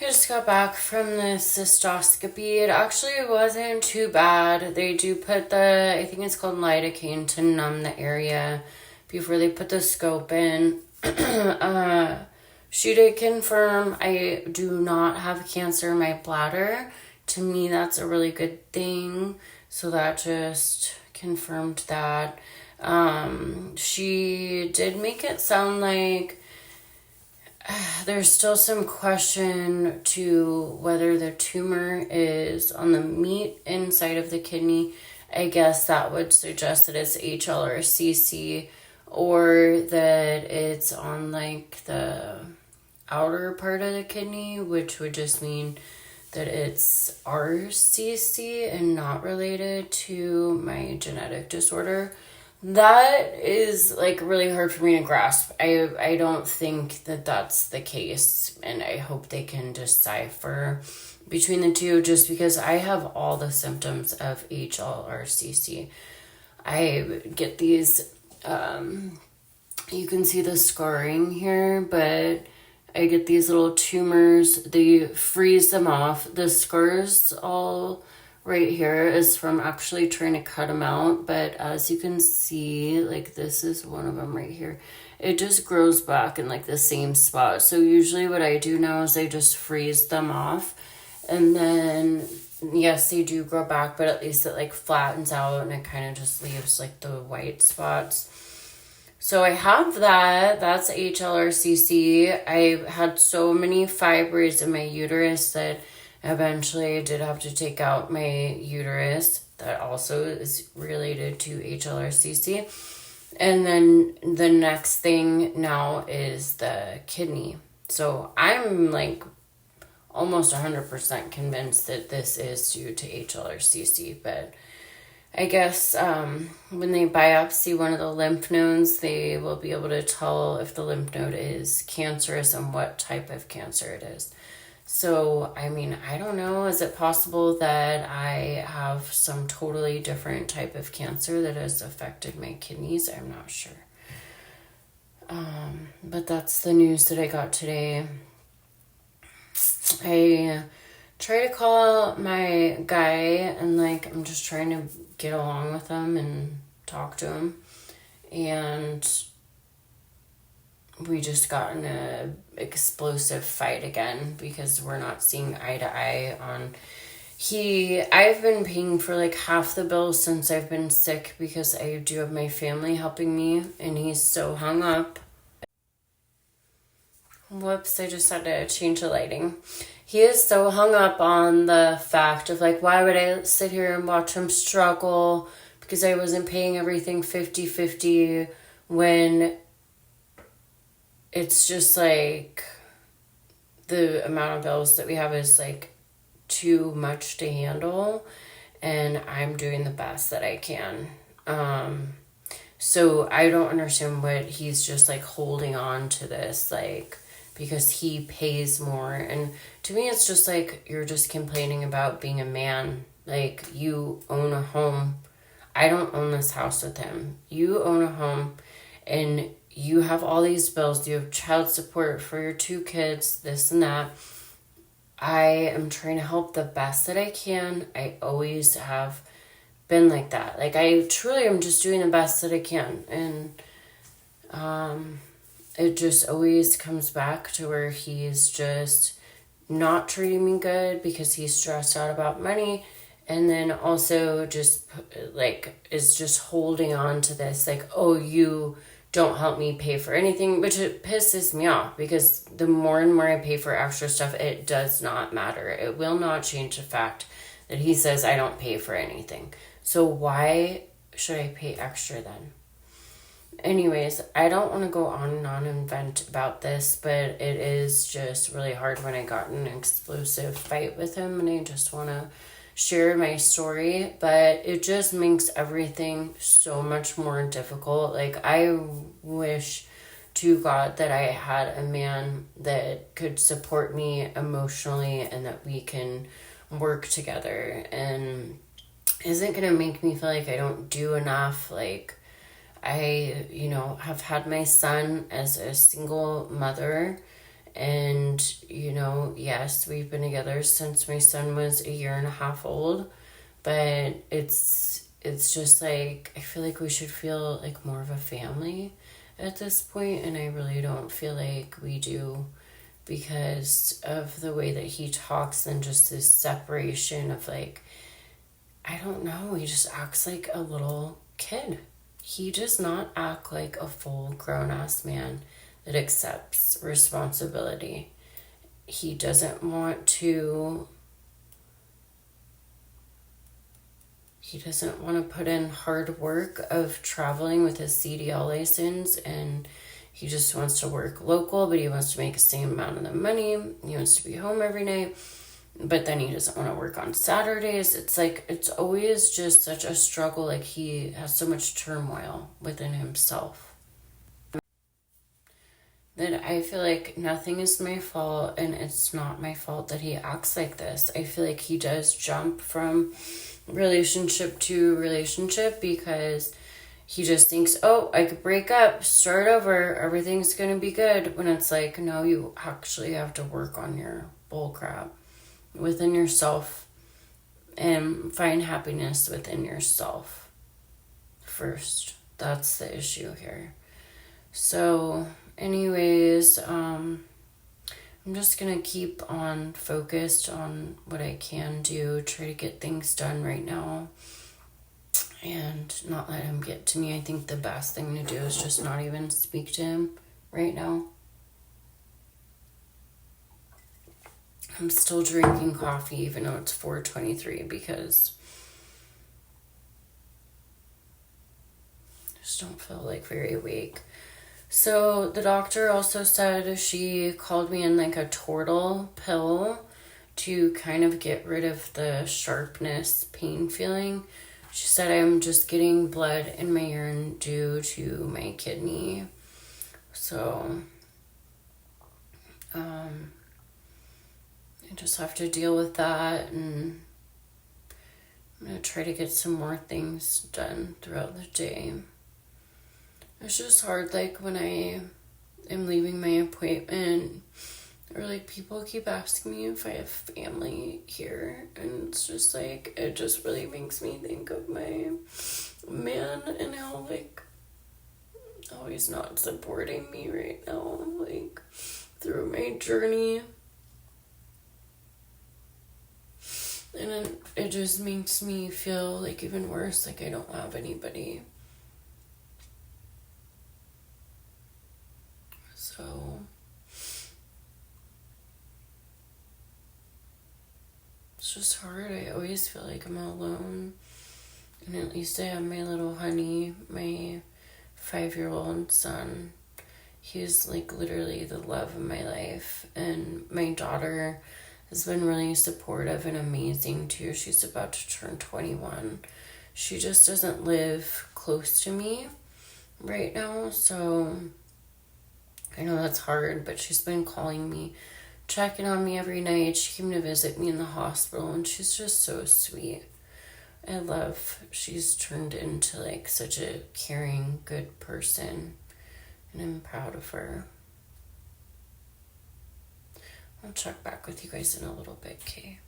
I just got back from the cystoscopy. It actually wasn't too bad. They do put I think it's called lidocaine to numb the area before they put the scope in. She did confirm I do not have cancer in my bladder. To me, that's a really good thing. So that just confirmed that. She did make it sound like there's still some question to whether the tumor is on the meat inside of the kidney. I guess that would suggest that it's HLRCC or that it's on like the outer part of the kidney, which would just mean that it's RCC and not related to my genetic disorder. That is like really hard for me to grasp. I don't think that that's the case, and I hope they can decipher between the two, just because I have all the symptoms of HLRCC. I get these, you can see the scarring here, but I get these little tumors. They freeze them off. The scars all right here is from actually trying to cut them out, but as you can see, like this is one of them right here. It just grows back in like the same spot. So usually what I do now is I just freeze them off, and then yes, they do grow back, but at least it like flattens out and it kind of just leaves like the white spots. So I have that. That's HLRCC. I had so many fibroids in my uterus that eventually I did have to take out my uterus. That also is related to HLRCC. And then the next thing now is the kidney. So I'm like almost 100% convinced that this is due to HLRCC, but I guess when they biopsy one of the lymph nodes, they will be able to tell if the lymph node is cancerous and what type of cancer it is. So, I mean, I don't know. Is it possible that I have some totally different type of cancer that has affected my kidneys? I'm not sure. But that's the news that I got today. I try to call my guy and like I'm just trying to get along with him and talk to him, and we just got in a explosive fight again because we're not seeing eye to eye on I've been paying for like half the bill since I've been sick because I do have my family helping me, and he's so hung up. Whoops, I just had to change the lighting. He is so hung up on the fact of like, why would I sit here and watch him struggle because I wasn't paying everything 50-50 when it's just like the amount of bills that we have is like too much to handle, and I'm doing the best that I can. So I don't understand what he's just like holding on to this, like, because he pays more. And to me, it's just like, you're just complaining about being a man. Like, you own a home. I don't own this house with him. You own a home, and you have all these bills. You have child support for your 2 kids, this and that. I am trying to help the best that I can. I always have been like that. Like, I truly am just doing the best that I can. And it just always comes back to where he's just not treating me good because he's stressed out about money, and then also just like is just holding on to this like, oh, you don't help me pay for anything, which it pisses me off because the more and more I pay for extra stuff, it does not matter. It will not change the fact that he says I don't pay for anything. So why should I pay extra then? Anyways, I don't want to go on and vent about this, but it is just really hard when I got in an explosive fight with him, and I just want to share my story, but it just makes everything so much more difficult. Like, I wish to God that I had a man that could support me emotionally and that we can work together and isn't going to make me feel like I don't do enough. Like, I, have had my son as a single mother, and, you know, yes, we've been together since my son was 1.5 years old, but it's just like, I feel like we should feel like more of a family at this point, and I really don't feel like we do because of the way that he talks and just this separation of like, I don't know, he just acts like a little kid. He does not act like a full grown ass man that accepts responsibility. He doesn't want to put in hard work of traveling with his CDL license, and he just wants to work local, but he wants to make the same amount of the money. He wants to be home every night, but then he doesn't want to work on Saturdays. It's like, it's always just such a struggle. Like, he has so much turmoil within himself that I feel like nothing is my fault, and it's not my fault that he acts like this. I feel like he does jump from relationship to relationship because he just thinks, oh, I could break up, start over, everything's gonna be good, when it's like, no, you actually have to work on your bull crap within yourself and find happiness within yourself first. That's the issue here. So anyways, I'm just gonna keep on focused on what I can do, try to get things done right now and not let him get to me. I think the best thing to do is just not even speak to him right now. I'm still drinking coffee even though it's 4:23 because I just don't feel like very awake. So the doctor also said she called me in like a turtle pill to kind of get rid of the sharpness, pain feeling. She said I'm just getting blood in my urine due to my kidney. So, I just have to deal with that, and I'm going to try to get some more things done throughout the day. It's just hard, like, when I am leaving my appointment, or, like, people keep asking me if I have family here, and it's just, like, it just really makes me think of my man and how, like, how he's not supporting me right now, like, through my journey. And then it just makes me feel, like, even worse, like I don't have anybody. So it's just hard. I always feel like I'm alone. And at least I have my little honey, my 5-year-old son. He's like literally the love of my life. And my daughter has been really supportive and amazing too. She's about to turn 21. She just doesn't live close to me right now, so I know that's hard, but she's been calling me, checking on me every night. She came to visit me in the hospital, and she's just so sweet. She's turned into like such a caring, good person, and I'm proud of her. I'll check back with you guys in a little bit, okay?